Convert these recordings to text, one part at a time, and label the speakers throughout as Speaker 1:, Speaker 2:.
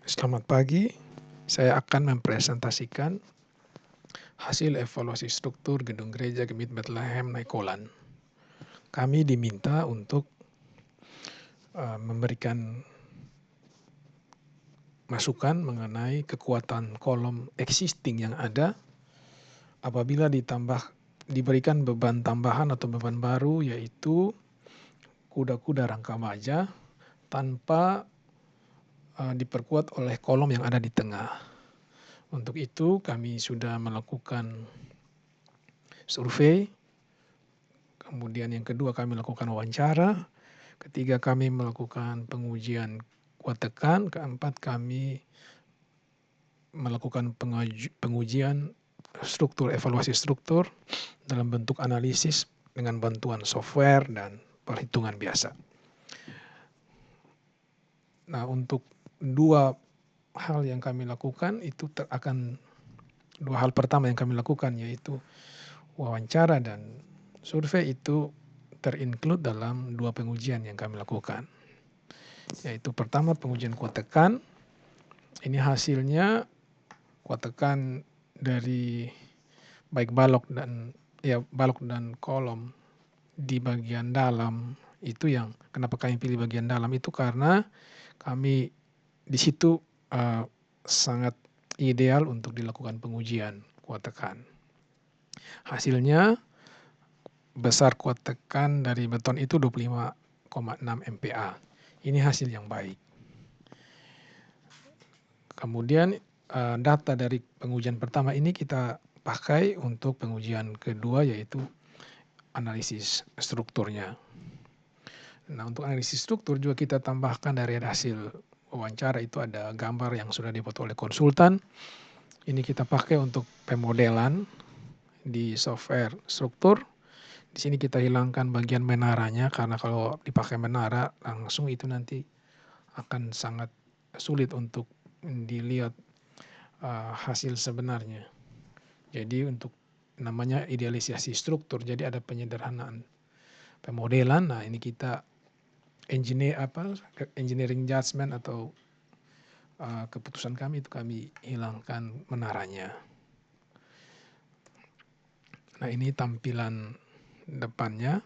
Speaker 1: Selamat pagi, saya akan mempresentasikan hasil evaluasi struktur Gedung Gereja Gemit Bethlehem Nainggolan. Kami diminta untuk memberikan masukan mengenai kekuatan kolom existing yang ada apabila diberikan beban tambahan atau beban baru, yaitu kuda-kuda rangka baja tanpa diperkuat oleh kolom yang ada di tengah. Untuk itu kami sudah melakukan survei. Kemudian yang kedua kami melakukan wawancara, ketiga kami melakukan pengujian kuat tekan, keempat kami melakukan pengujian struktur, evaluasi struktur dalam bentuk analisis dengan bantuan software dan perhitungan biasa. Nah, untuk dua hal yang kami lakukan itu dua hal pertama yang kami lakukan, yaitu wawancara dan survei, itu terinclude dalam dua pengujian yang kami lakukan. Yaitu pertama pengujian kuat tekan, ini hasilnya kuat tekan dari baik balok dan kolom di bagian dalam. Itu yang kenapa kami pilih bagian dalam itu karena kami di situ sangat ideal untuk dilakukan pengujian kuat tekan. Hasilnya besar kuat tekan dari beton itu 25,6 MPa. Ini hasil yang baik. Kemudian data dari pengujian pertama ini kita pakai untuk pengujian kedua, yaitu analisis strukturnya. Nah, untuk analisis struktur juga kita tambahkan dari hasil wawancara itu ada gambar yang sudah dibuat oleh konsultan. Ini kita pakai untuk pemodelan di software struktur. Di sini kita hilangkan bagian menaranya karena kalau dipakai menara langsung itu nanti akan sangat sulit untuk dilihat hasil sebenarnya. Jadi untuk namanya idealisasi struktur, jadi ada penyederhanaan pemodelan. Nah, ini kita engineering judgment atau keputusan kami itu kami hilangkan menaranya. Nah, ini tampilan depannya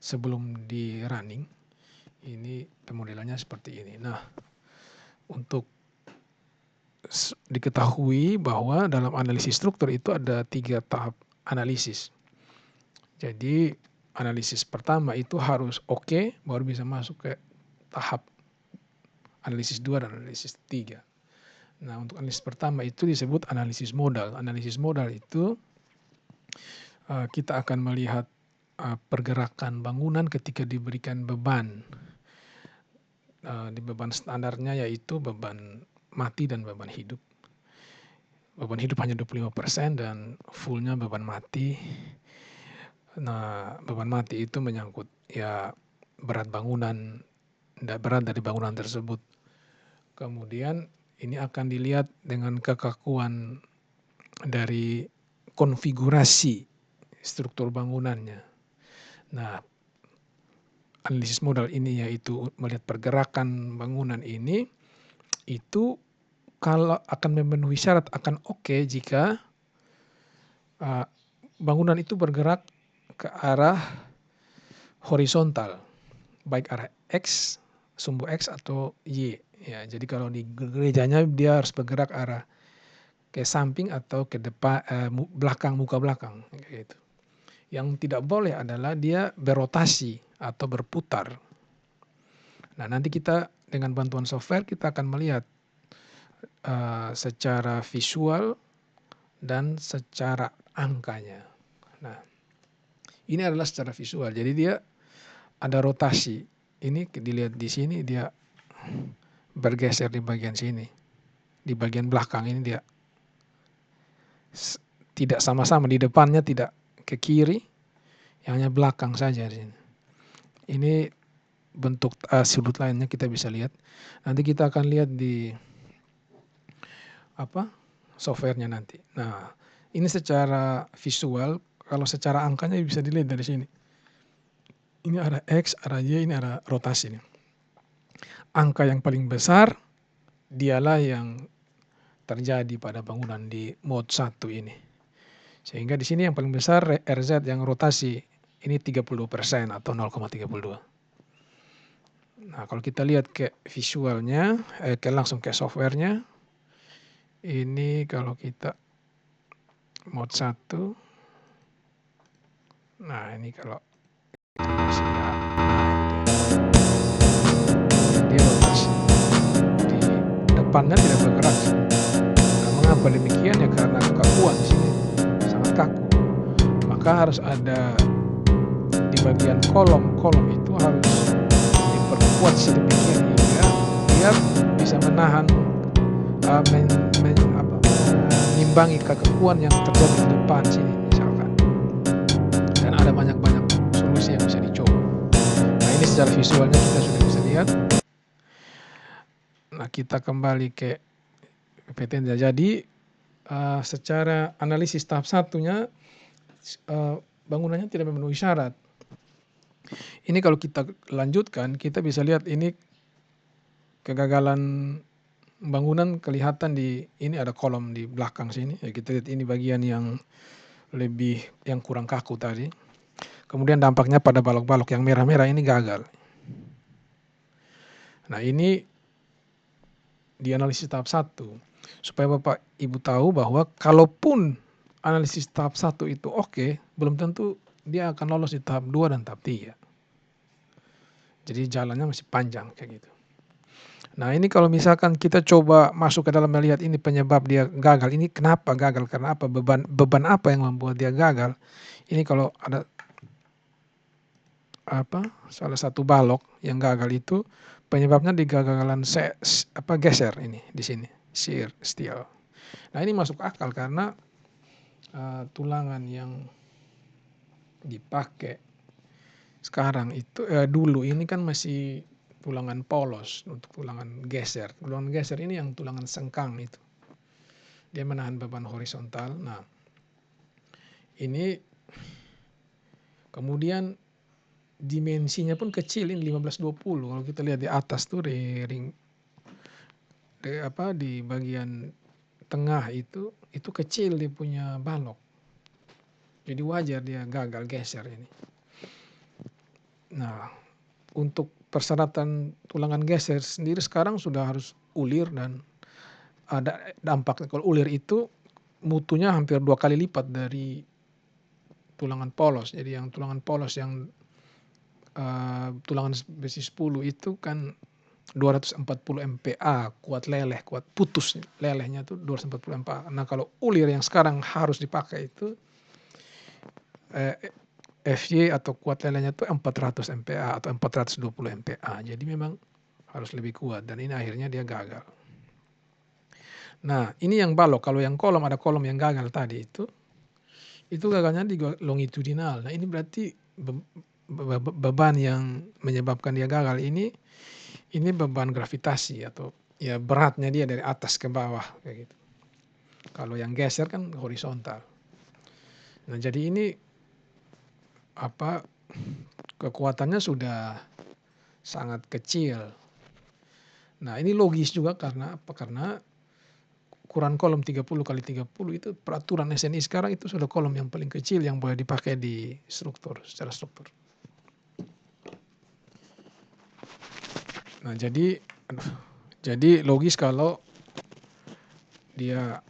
Speaker 1: sebelum di running. Ini pemodelannya seperti ini. Nah, untuk diketahui bahwa dalam analisis struktur itu ada 3 tahap analisis. Jadi analisis pertama itu harus oke, baru bisa masuk ke tahap analisis 2 dan analisis 3. Nah, untuk analisis pertama itu disebut analisis modal. Analisis modal itu kita akan melihat pergerakan bangunan ketika diberikan beban. Di beban standarnya yaitu beban mati dan beban hidup. Beban hidup hanya 25% dan fullnya beban mati. Nah, beban mati itu menyangkut berat dari bangunan tersebut. Kemudian ini akan dilihat dengan kekakuan dari konfigurasi struktur bangunannya. Nah, analisis modal ini yaitu melihat pergerakan bangunan ini, itu kalau akan memenuhi syarat akan oke jika bangunan itu bergerak ke arah horizontal, baik arah X, sumbu X atau Y. Ya, jadi kalau di gerejanya dia harus bergerak arah ke samping atau ke depan, muka belakang gitu. Yang tidak boleh adalah dia berotasi atau berputar. Nah, nanti kita dengan bantuan software kita akan melihat secara visual dan secara angkanya. Nah, ini adalah secara visual. Jadi dia ada rotasi. Ini dilihat di sini dia bergeser di bagian sini. Di bagian belakang ini dia tidak sama-sama, di depannya tidak ke kiri, hanya belakang saja di sini. Ini bentuk sudut lainnya kita bisa lihat. Nanti kita akan lihat di softwarenya nanti. Nah, ini secara visual. Kalau secara angkanya bisa dilihat dari sini. Ini arah X, arah Y, ini arah rotasi. Angka yang paling besar dialah yang terjadi pada bangunan di mode 1 ini. Sehingga di sini yang paling besar RZ yang rotasi ini 30% atau 0,32. Nah, kalau kita lihat ke visualnya, langsung ke softwarenya, ini kalau kita mode 1, nah ini kalau kita kasih ya, nah dia rotasi. Di depannya tidak bergerak. Nah, mengapa demikian? Ya karena kekakuan di sini sangat kaku. Maka harus ada di bagian kolom itu harus diperkuat sedemikian hingga dia bisa menahan menimbangi kekakuan yang terjadi di depan sini misalkan. Dan ada banyak solusi yang bisa dicoba. Nah, ini secara visualnya kita sudah bisa lihat. Nah, kita kembali ke PPT. Jadi secara analisis tahap 1-nya bangunannya tidak memenuhi syarat. Ini kalau kita lanjutkan, kita bisa lihat ini kegagalan bangunan kelihatan ini ada kolom di belakang sini. Ya, kita lihat ini bagian yang kurang kaku tadi. Kemudian dampaknya pada balok-balok yang merah-merah ini gagal. Nah, ini di analisis tahap 1. Supaya Bapak Ibu tahu bahwa kalaupun analisis tahap 1 itu oke, belum tentu dia akan lolos di tahap 2 dan tahap 3. Jadi jalannya masih panjang kayak gitu. Nah, ini kalau misalkan kita coba masuk ke dalam melihat ini penyebab dia gagal, ini kenapa gagal, karena apa, beban apa yang membuat dia gagal. Ini kalau ada salah satu balok yang gagal itu penyebabnya di kegagalan geser ini di sini, shear steel. Nah, ini masuk akal karena tulangan yang dipakai sekarang itu dulu ini kan masih tulangan polos untuk tulangan geser. Tulangan geser ini yang tulangan sengkang itu. Dia menahan beban horizontal. Nah, ini kemudian dimensinya pun kecil, ini 15-20. Kalau kita lihat di atas tuh di bagian tengah itu kecil dia punya balok. Jadi wajar dia gagal geser ini. Nah, untuk persyaratan tulangan geser sendiri sekarang sudah harus ulir dan ada dampak. Kalau ulir itu mutunya hampir 2 kali lipat dari tulangan polos. Jadi yang tulangan polos yang tulangan besi 10 itu kan 240 MPa kuat leleh, kuat putus lelehnya itu 240 MPa. Nah, kalau ulir yang sekarang harus dipakai itu FY atau kuat lelehnya itu 400 MPa atau 420 MPa. Jadi memang harus lebih kuat dan ini akhirnya dia gagal. Nah, ini yang balok. Kalau yang kolom, ada kolom yang gagal tadi itu gagalnya di longitudinal. Nah, ini berarti beban yang menyebabkan dia gagal ini beban gravitasi atau ya beratnya dia dari atas ke bawah kayak gitu. Kalau yang geser kan horizontal. Nah, jadi ini kekuatannya sudah sangat kecil. Nah, ini logis juga karena apa? Karena ukuran kolom 30 kali 30 itu peraturan SNI sekarang itu sudah kolom yang paling kecil yang boleh dipakai di secara struktur. Nah, jadi logis kalau dia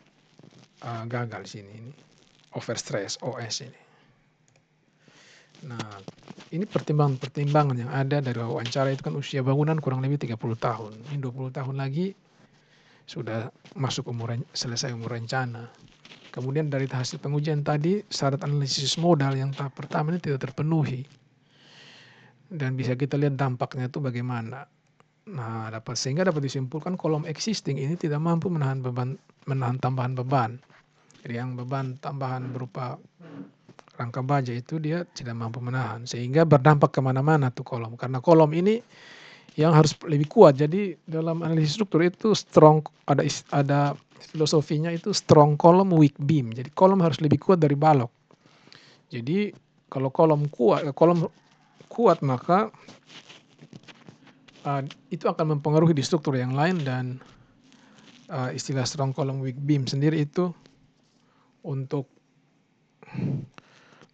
Speaker 1: gagal sini, ini overstress OS ini. Nah, ini pertimbangan yang ada dari wawancara itu kan usia bangunan kurang lebih 30 tahun. Ini 20 tahun lagi sudah masuk selesai umur rencana. Kemudian dari hasil pengujian tadi, syarat analisis modal yang tahap pertama ini tidak terpenuhi. Dan bisa kita lihat dampaknya itu bagaimana. Nah, sehingga dapat disimpulkan kolom existing ini tidak mampu menahan tambahan beban. Jadi yang beban tambahan berupa rangka baja itu dia tidak mampu menahan, sehingga berdampak kemana-mana tuh kolom. Karena kolom ini yang harus lebih kuat. Jadi dalam analisis struktur itu strong, ada filosofinya itu strong column, weak beam. Jadi kolom harus lebih kuat dari balok. Jadi kalau kolom kuat maka itu akan mempengaruhi di struktur yang lain dan istilah strong column weak beam sendiri itu untuk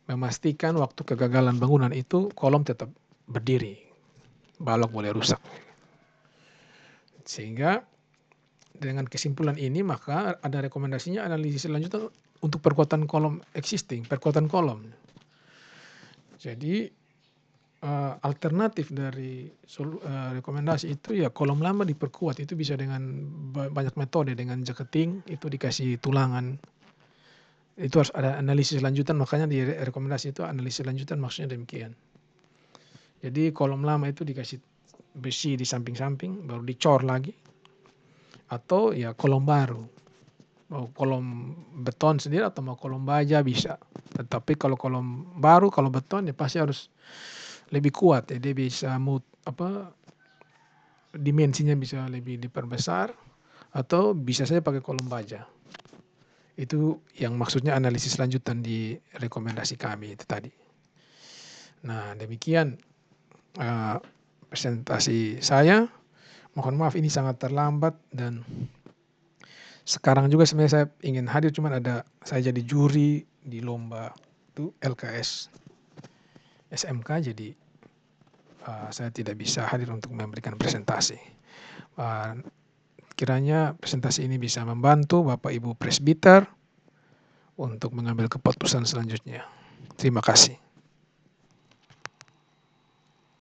Speaker 1: memastikan waktu kegagalan bangunan itu kolom tetap berdiri, balok boleh rusak. Sehingga dengan kesimpulan ini maka ada rekomendasinya analisis lanjutan untuk perkuatan kolom existing, perkuatan kolom. Jadi alternatif dari rekomendasi itu ya kolom lama diperkuat, itu bisa dengan banyak metode, dengan jacketing itu dikasih tulangan. Itu harus ada analisis lanjutan, makanya di rekomendasi itu analisis lanjutan maksudnya demikian. Jadi kolom lama itu dikasih besi di samping-samping baru dicor lagi, atau ya kolom baru, mau kolom beton sendiri atau mau kolom baja bisa. Tetapi kalau kolom baru, kalau beton ya pasti harus lebih kuat ya, dia bisa dimensinya bisa lebih diperbesar, atau bisa saja pakai kolom baja. Itu yang maksudnya analisis lanjutan di rekomendasi kami itu tadi. Nah, demikian presentasi saya. Mohon maaf ini sangat terlambat, dan sekarang juga sebenarnya saya ingin hadir, cuman saya jadi juri di lomba itu LKS SMK, jadi saya tidak bisa hadir untuk memberikan presentasi. Kiranya presentasi ini bisa membantu Bapak Ibu Presbiter untuk mengambil keputusan selanjutnya. Terima kasih.